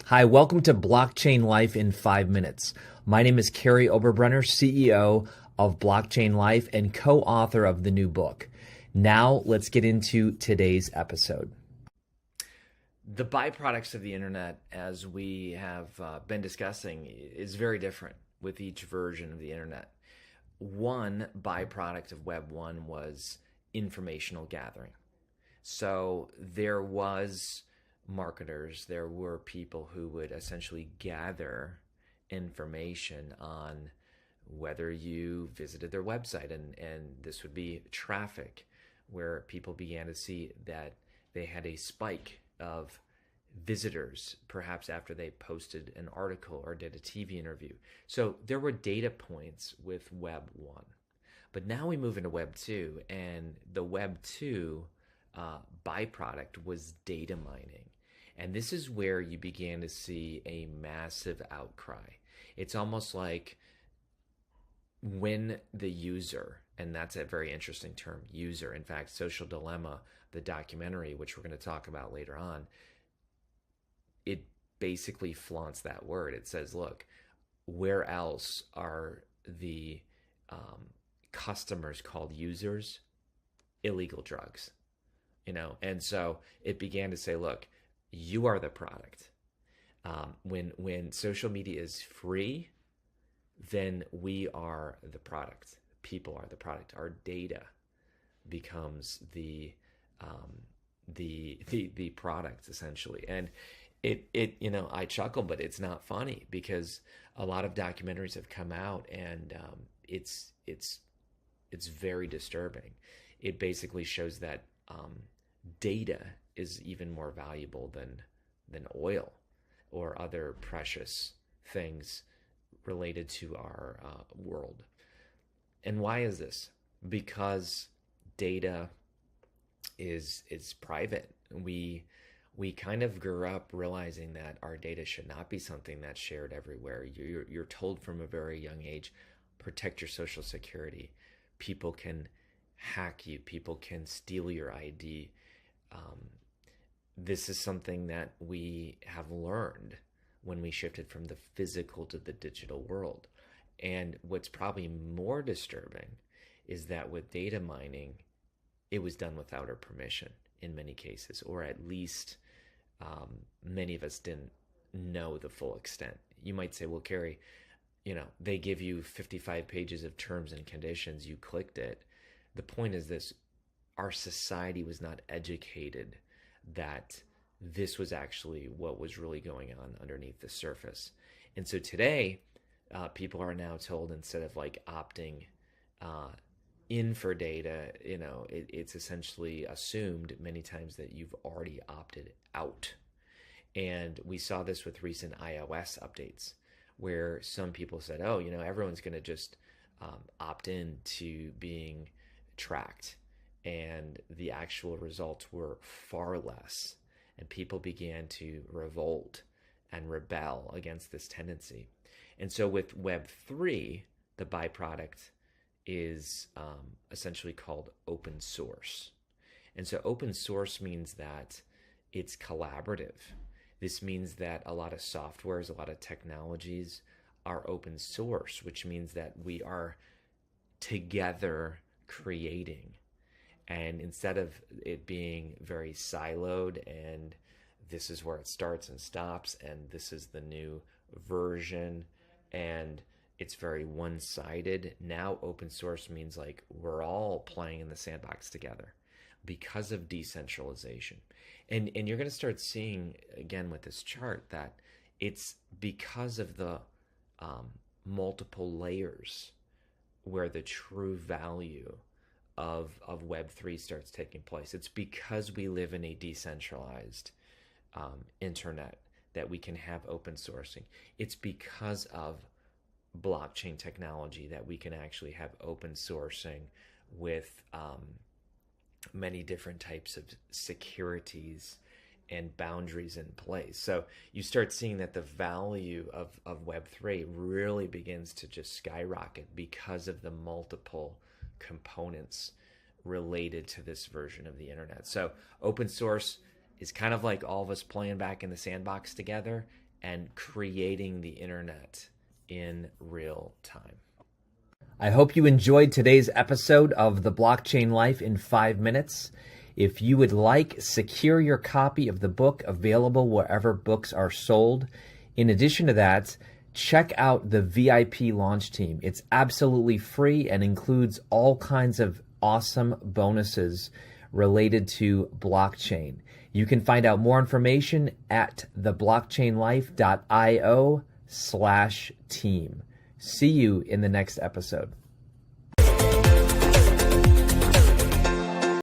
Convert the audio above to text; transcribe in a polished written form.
Hi, welcome to Blockchain Life in 5 minutes. My name is Kary Oberbrunner, CEO of Blockchain Life and co-author of the new book. Now, let's get into today's episode. The byproducts of the internet, as we have been discussing, is very different with each version of the internet. One byproduct of Web 1 was informational gathering. So there was marketers, there were people who would essentially gather information on whether you visited their website, and this would be traffic, where people began to see that they had a spike of visitors, perhaps after they posted an article or did a TV interview. So there were data points with Web 1. But now we move into Web 2, and the Web 2 byproduct was data mining. And this is where you began to see a massive outcry. It's almost like when the user, and that's a very interesting term, user. In fact, Social Dilemma, the documentary, which we're going to talk about later on, it basically flaunts that word. It says, look, where else are the customers called users? Illegal drugs, And so it began to say, look, you are the product. When social media is free, then we are the product. People are the product. Our data becomes the product, essentially. And I chuckle, but it's not funny, because a lot of documentaries have come out, and it's very disturbing. It basically shows that data is even more valuable than oil or other precious things related to our world. And why is this? Because data is private. We kind of grew up realizing that our data should not be something that's shared everywhere. You're told from a very young age, protect your social security. People can hack you. People can steal your ID. This is something that we have learned when we shifted from the physical to the digital world. And what's probably more disturbing is that with data mining, it was done without our permission in many cases, or at least many of us didn't know the full extent. You might say, well, Kary, they give you 55 pages of terms and conditions, you clicked it. The point is this: our society was not educated that this was actually what was really going on underneath the surface. And so today, people are now told, instead of like opting in for data, it's essentially assumed many times that you've already opted out. And we saw this with recent iOS updates, where some people said, oh, everyone's going to just opt in to being tracked. And the actual results were far less. And people began to revolt and rebel against this tendency. And so with Web 3, the byproduct is essentially called open source. And so open source means that it's collaborative. This means that a lot of softwares, a lot of technologies are open source, which means that we are together creating. And instead of it being very siloed, and this is where it starts and stops, and this is the new version, and it's very one-sided, now open source means like we're all playing in the sandbox together because of decentralization. And you're going to start seeing, again with this chart, that it's because of the multiple layers where the true value of Web3 starts taking place. It's because we live in a decentralized internet that we can have open sourcing. It's because of blockchain technology that we can actually have open sourcing with many different types of securities and boundaries in place. So you start seeing that the value of Web3 really begins to just skyrocket because of the multiple components related to this version of the internet. So open source is kind of like all of us playing back in the sandbox together, and creating the internet in real time. I hope you enjoyed today's episode of The Blockchain Life in 5 minutes. If you would like, secure your copy of the book, available wherever books are sold. In addition to that, check out the VIP launch team. It's absolutely free and includes all kinds of awesome bonuses related to blockchain. You can find out more information at theblockchainlife.io/team. See you in the next episode.